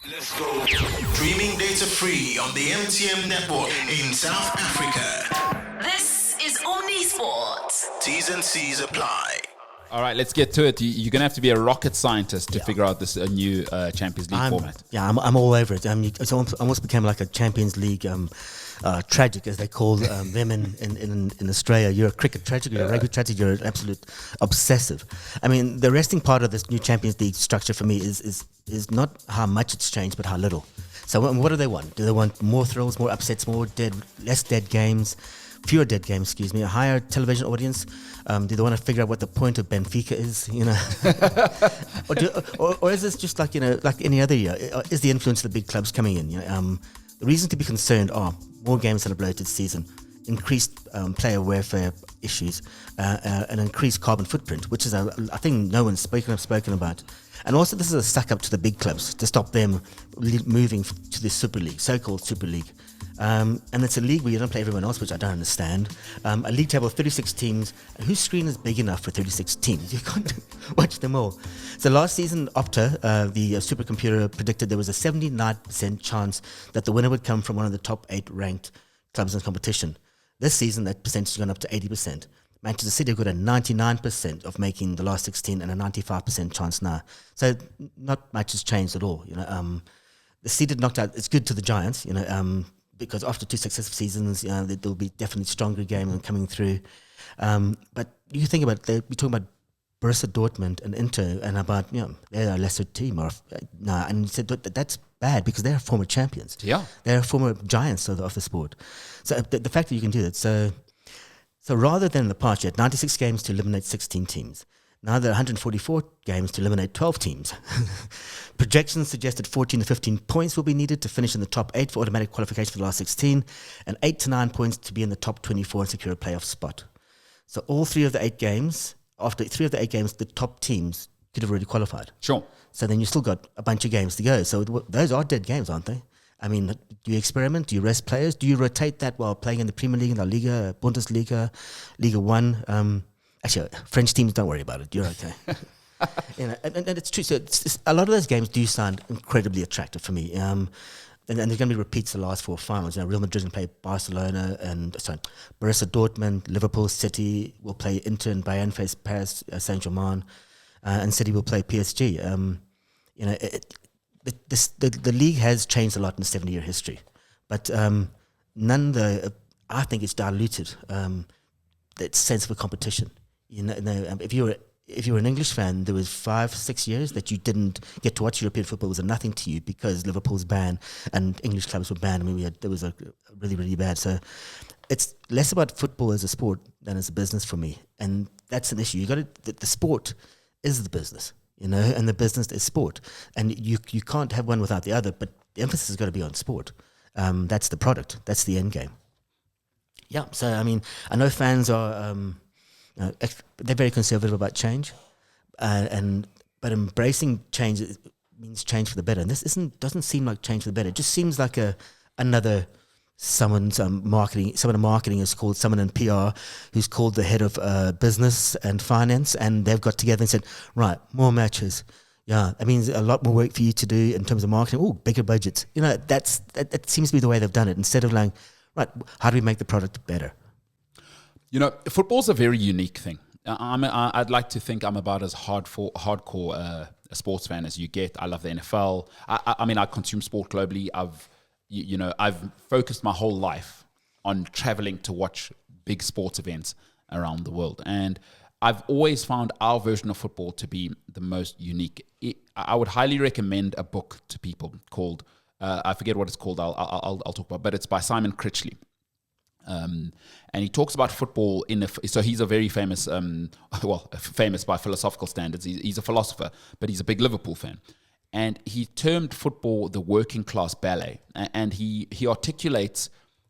Let's go. Streaming data free on the MTN network in South Africa. This is Omni Sports. T's and C's apply. All right, let's get to it. You're going to have to be a rocket scientist to figure out this new Champions League format. Yeah, I'm all over it. It's almost became like a Champions League tragic, as they call them in Australia. You're a cricket tragic, you're a rugby tragic, you're an absolute obsessive. I mean, the resting part of this new Champions League structure for me is not how much it's changed, but how little. So what do they want? Do they want more thrills, more upsets, less dead games? Fewer dead games, a higher television audience. Do they want to figure out what the point of Benfica is, or is this just like any other year? Is the influence of the big clubs coming in? The reason to be concerned are more games in a bloated season, increased player welfare issues, an increased carbon footprint, which is I think no one's spoken about. And also this is a suck up to the big clubs to stop them moving to the Super League, so-called Super League. And it's a league where you don't play everyone else, which I don't understand. A league table of 36 teams. Whose screen is big enough for 36 teams? You can't watch them all. So last season, Opta, the supercomputer, predicted there was a 79% chance that the winner would come from one of the top 8 ranked clubs in competition. This season, that percentage has gone up to 80%. Manchester City have got a 99% of making the last 16 and a 95% chance now. So not much has changed at all. The seeded knocked out. It's good to the Giants, because after 2 successive seasons, there'll be definitely stronger game coming through. But you think about it, we're talking about Borussia Dortmund and Inter, and about they're a lesser team, and you said that's bad because they're former champions. Yeah, they're former giants of the sport. So the fact that you can do that, so rather than in the past, you had 96 games to eliminate 16 teams. Now there are 144 games to eliminate 12 teams. Projections suggested 14 to 15 points will be needed to finish in the top 8 for automatic qualification for the last 16, and 8 to 9 points to be in the top 24 and secure a playoff spot. So all 3 of the 8 games, after 3 of the 8 games, the top teams could have already qualified. Sure. So then you still got a bunch of games to go. So those are dead games, aren't they? I mean, do you experiment? Do you rest players? Do you rotate that while playing in the Premier League, in La Liga, Bundesliga, Liga 1? Actually, French teams, don't worry about it. You're okay. And it's true. So a lot of those games do sound incredibly attractive for me. And there's going to be repeats of the last 4 finals. Real Madrid can play Barcelona Borussia Dortmund, Liverpool, City will play Inter and Bayern face Paris Saint-Germain, and City will play PSG. The league has changed a lot in the 70-year history, but I think it's diluted that sense of a competition. If you were an English fan, there was 5-6 years that you didn't get to watch European football. It was a nothing to you because Liverpool's banned and English clubs were banned. I mean, there was a really, really bad. So it's less about football as a sport than as a business for me, and that's an issue. The sport is the business, and the business is sport, and you can't have one without the other. But the emphasis has got to be on sport. That's the product. That's the end game. Yeah. So I mean, I know fans are. They're very conservative about change, but embracing change means change for the better. And this doesn't seem like change for the better. It just seems like another someone's marketing. Someone in marketing is called someone in PR who's called the head of business and finance, and they've got together and said, right, more matches. Yeah, that means a lot more work for you to do in terms of marketing. Oh, bigger budgets. That seems to be the way they've done it. Instead of like, right, how do we make the product better? Football's a very unique thing. I'd like to think I'm about as hardcore a sports fan as you get. I love the NFL. I consume sport globally. I've focused my whole life on traveling to watch big sports events around the world, and I've always found our version of football to be the most unique. I would highly recommend a book to people called I forget what it's called. I'll talk about, but it's by Simon Critchley. And he talks about football so he's a very famous, famous by philosophical standards. He's a philosopher, but he's a big Liverpool fan. And he termed football the working class ballet. And he articulates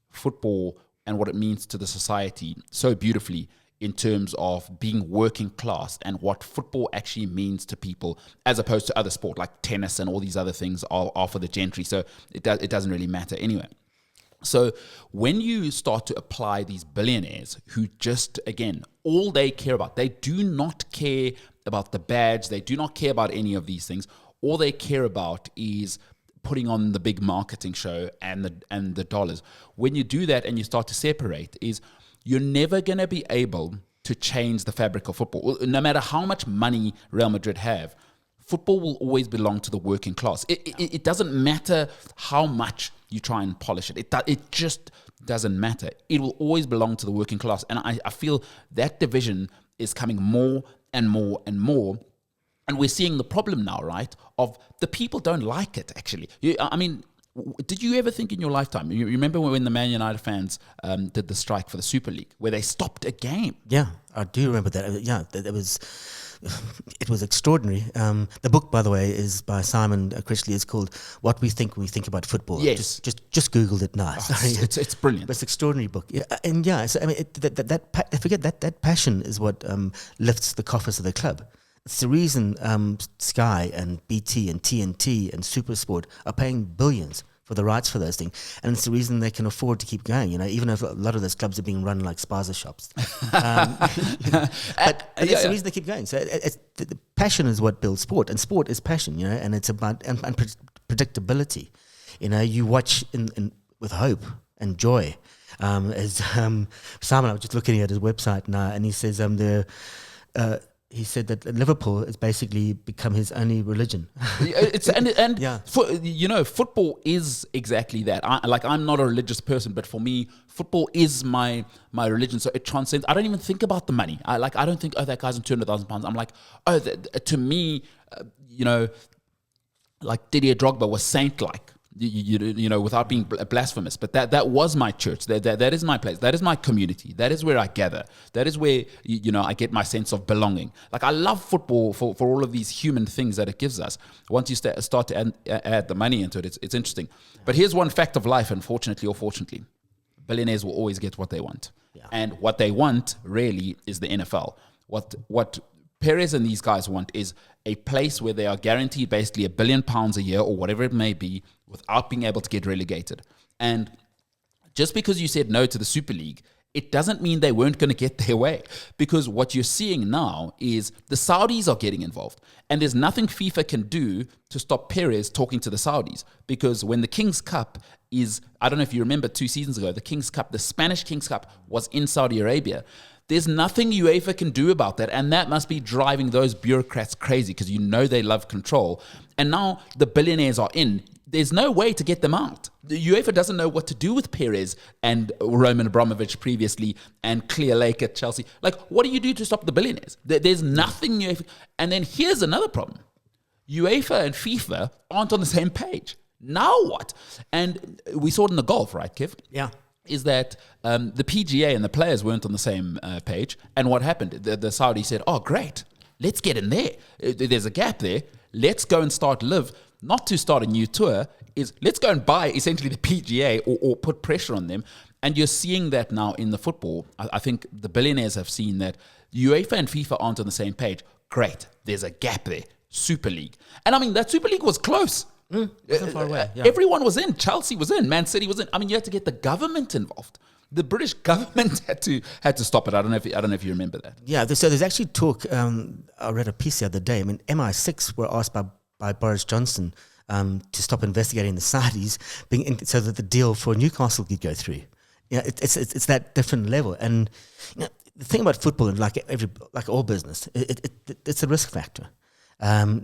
football and what it means to the society so beautifully in terms of being working class and what football actually means to people, as opposed to other sport like tennis and all these other things are for the gentry. So it doesn't really matter anyway. So when you start to apply these billionaires who just, again, all they care about, they do not care about the badge, they do not care about any of these things. All they care about is putting on the big marketing show and the dollars. When you do that and you start to separate, is you're never going to be able to change the fabric of football. No matter how much money Real Madrid have, football will always belong to the working class. It doesn't matter how much you try and polish it. It just doesn't matter. It will always belong to the working class. And I feel that division is coming more and more and more. And we're seeing the problem now, right, of the people don't like it, actually. Did you ever think in your lifetime, you remember when the Man United fans did the strike for the Super League, where they stopped a game? Yeah, I do remember that. Yeah, it was extraordinary. The book, by the way, is by Simon Critchley. It's called "What We Think When We Think About Football." Yes, just Googled it now. It's brilliant. But it's an extraordinary book. Yeah, and yeah, so, I mean, that passion is what lifts the coffers of the club. It's the reason Sky and BT and TNT and SuperSport are paying billions for the rights for those things, and it's the reason they can afford to keep going. Even if a lot of those clubs are being run like spaza shops, but it's the reason they keep going. So the passion is what builds sport, and sport is passion. And it's about unpredictability. You watch in with hope and joy. As Simon, I was just looking at his website now, and he says he said that Liverpool has basically become his only religion. Football is exactly that. I'm not a religious person, but for me, football is my religion. So it transcends. I don't even think about the money. I don't think, that guy's on £200,000. I'm like, to me, like Didier Drogba was saint-like. Without being blasphemous, but that was my church. That is my place. That is my community. That is where I gather. That is where I get my sense of belonging. Like, I love football for all of these human things that it gives us. Once you start to add the money into it, it's interesting. But here's one fact of life, unfortunately or fortunately: billionaires will always get what they want, and what they want really is the NFL. What Perez and these guys want is a place where they are guaranteed basically £1 billion a year or whatever it may be, without being able to get relegated. And just because you said no to the Super League, it doesn't mean they weren't going to get their way. Because what you're seeing now is the Saudis are getting involved. And there's nothing FIFA can do to stop Perez talking to the Saudis. Because when the King's Cup is, I don't know if you remember 2 seasons ago, the Spanish King's Cup was in Saudi Arabia. There's nothing UEFA can do about that, and that must be driving those bureaucrats crazy, because they love control. And now the billionaires are in. There's no way to get them out. The UEFA doesn't know what to do with Perez and Roman Abramovich previously and Clear Lake at Chelsea. Like, what do you do to stop the billionaires? There's nothing UEFA. And then here's another problem. UEFA and FIFA aren't on the same page. Now what? And we saw it in the golf, right, Kev? Yeah. Is that the PGA and the players weren't on the same page. And what happened? The Saudi said, oh, great, let's get in there. There's a gap there. Let's go and start live. Not to start a new tour, is let's go and buy essentially the PGA or put pressure on them. And you're seeing that now in the football. I think the billionaires have seen that UEFA and FIFA aren't on the same page. Great, there's a gap there. Super League. And I mean, that Super League was close. Wasn't far away. Yeah. Everyone was in. Chelsea was in. Man City was in. I mean, you had to get the government involved. The British government had to stop it. I don't know if you remember that. Yeah. So there's actually talk. I read a piece the other day. I mean, MI6 were asked by Boris Johnson to stop investigating the Saudis, so that the deal for Newcastle could go through. Yeah, it's that different level. And the thing about football, like all business, it's a risk factor.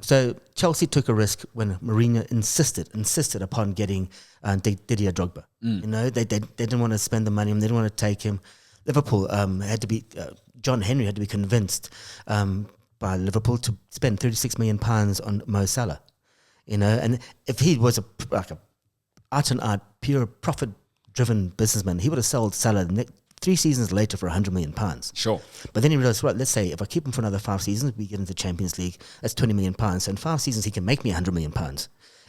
So Chelsea took a risk when Mourinho insisted upon getting Didier Drogba. They didn't want to spend the money and they didn't want to take him. Liverpool had to be John Henry had to be convinced by Liverpool to spend £36 million on Mo Salah. And if he was a out and out pure profit driven businessman, he would have sold Salah 3 seasons later for £100 million. Sure. But then he realized, right, let's say if I keep him for another 5 seasons, we get into the Champions League, that's £20 million. So in 5 seasons, he can make me £100 million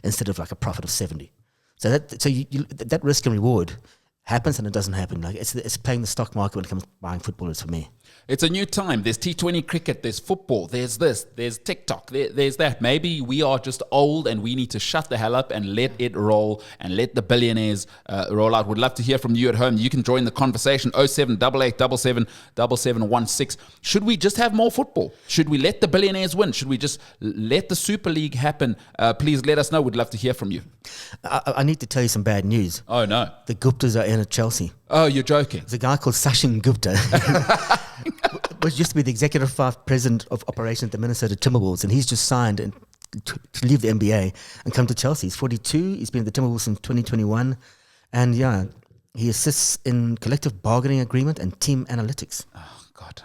instead of like a profit of 70. So that risk and reward happens and it doesn't happen. Like it's playing the stock market when it comes to buying footballers for me. It's a new time. There's T20 cricket, there's football, there's this, there's TikTok, there's that. Maybe we are just old and we need to shut the hell up and let it roll and let the billionaires roll out. Would love to hear from you at home. You can join the conversation, 0788777716. Should we just have more football? Should we let the billionaires win? Should we just let the Super League happen? Please let us know. We'd love to hear from you. I need to tell you some bad news. Oh, no. The Guptas are in at Chelsea. Oh, you're joking. There's a guy called Sachin Gupta, which used to be the executive vice president of operations at the Minnesota Timberwolves, and he's just signed to leave the NBA and come to Chelsea. He's 42. He's been at the Timberwolves since 2021. And yeah, he assists in collective bargaining agreement and team analytics. Oh, God.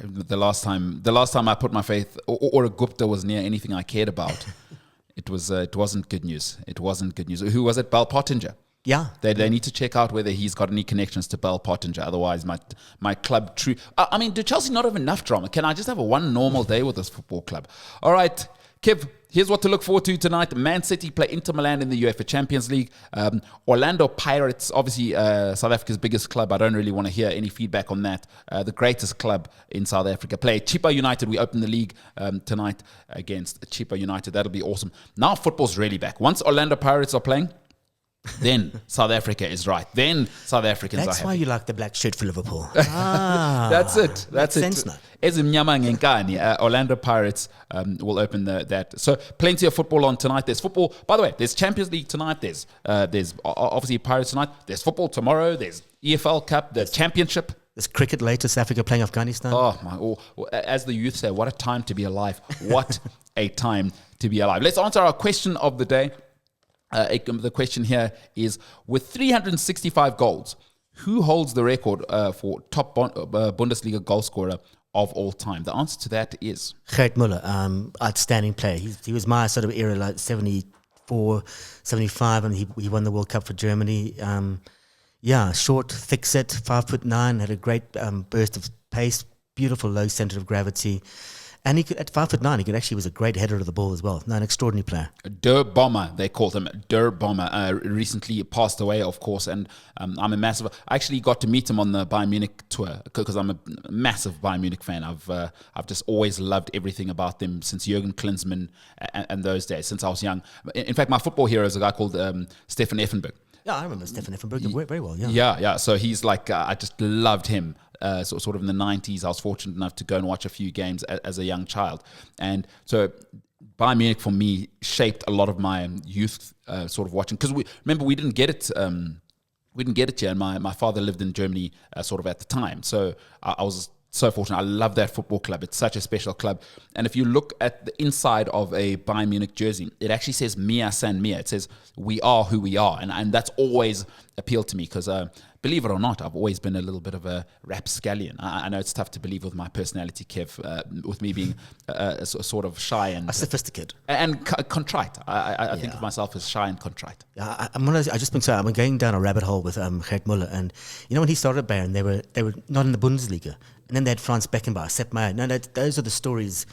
The last time I put my faith or a Gupta was near anything I cared about, it wasn't good news. It wasn't good news. Who was it? Bell Pottinger. Yeah. They need to check out whether he's got any connections to Bell Pottinger. Otherwise, my club true. I mean, do Chelsea not have enough drama? Can I just have a one normal day with this football club? All right, Kev, here's what to look forward to tonight. Man City play Inter Milan in the UEFA Champions League. Orlando Pirates, obviously South Africa's biggest club. I don't really want to hear any feedback on that. The greatest club in South Africa. Play Chippa United. We open the league tonight against Chippa United. That'll be awesome. Now football's really back. Once Orlando Pirates are playing, then South Africa is right. Then South Africans That's are why happy. you like the black shirt for Liverpool. That's it. That's it. Sense now. Ezimnyama Ngenkani, Orlando Pirates will open that. So plenty of football on tonight. There's football. By the way, there's Champions League tonight. There's obviously Pirates tonight. There's football tomorrow. There's EFL Cup, the Championship. There's cricket later, South Africa playing Afghanistan. Oh, my. As the youth say, what a time to be alive. What a time to be alive. Let's answer our question of the day. The question here is, with 365 goals, who holds the record for top Bundesliga goal scorer of all time? The answer to that is Gerd Müller, outstanding player. He was my sort of era, like 74, 75, and he won the World Cup for Germany. Short, thick set, 5'9", had a great burst of pace, beautiful low center of gravity. And he could, at 5'9", he was a great header of the ball as well. No, an extraordinary player. Der Bomber, they called him. Der Bomber. Recently passed away, of course, and I actually got to meet him on the Bayern Munich tour because I'm a massive Bayern Munich fan. I've just always loved everything about them since Jurgen Klinsmann and those days, since I was young. In fact, my football hero is a guy called Stefan Effenberg. Yeah, I remember Stefan Effenberg very well. Yeah. So he's like, I just loved him. Sort of in the 90s, I was fortunate enough to go and watch a few games as a young child. And so Bayern Munich, for me, shaped a lot of my youth sort of watching. Because we didn't get it. We didn't get it here. And my father lived in Germany sort of at the time. So I was so fortunate. I love that football club. It's such a special club. And if you look at the inside of a Bayern Munich jersey, it actually says "Mia San Mia." It says "We are who we are," and that's always appealed to me because, believe it or not, I've always been a little bit of a rapscallion. I know it's tough to believe with my personality, Kev, with me being sort of shy and sophisticated and contrite. I think of myself as shy and contrite. I'm going down a rabbit hole with Gerd Müller, and when he started at Bayern, they were not in the Bundesliga. And then they had Franz Beckenbauer, Sepp Maier. No, those are the stories.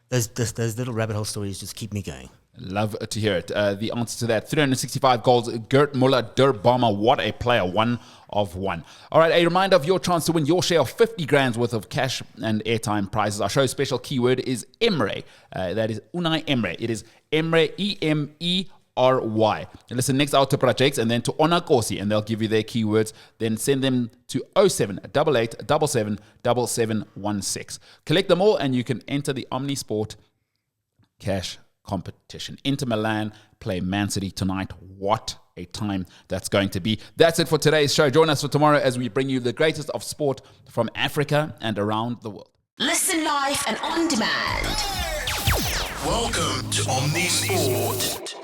Those little rabbit hole stories just keep me going. Love to hear it. The answer to that, 365 goals, Gerd Müller, Der Bomber. What a player, 1 of 1. All right, a reminder of your chance to win your share of 50 grand's worth of cash and airtime prizes. Our show's special keyword is Emre. That is Unai Emre. It is Emre, E-M-E-R-Y. And listen next out to Projects and then to Onakosi, and they'll give you their keywords. Then send them to 0788777716. Collect them all and you can enter the Omnisport cash competition. Inter Milan play Man City tonight. What a time that's going to be. That's it for today's show. Join us for tomorrow as we bring you the greatest of sport from Africa and around the world. Listen live and on demand. Welcome to Omnisport.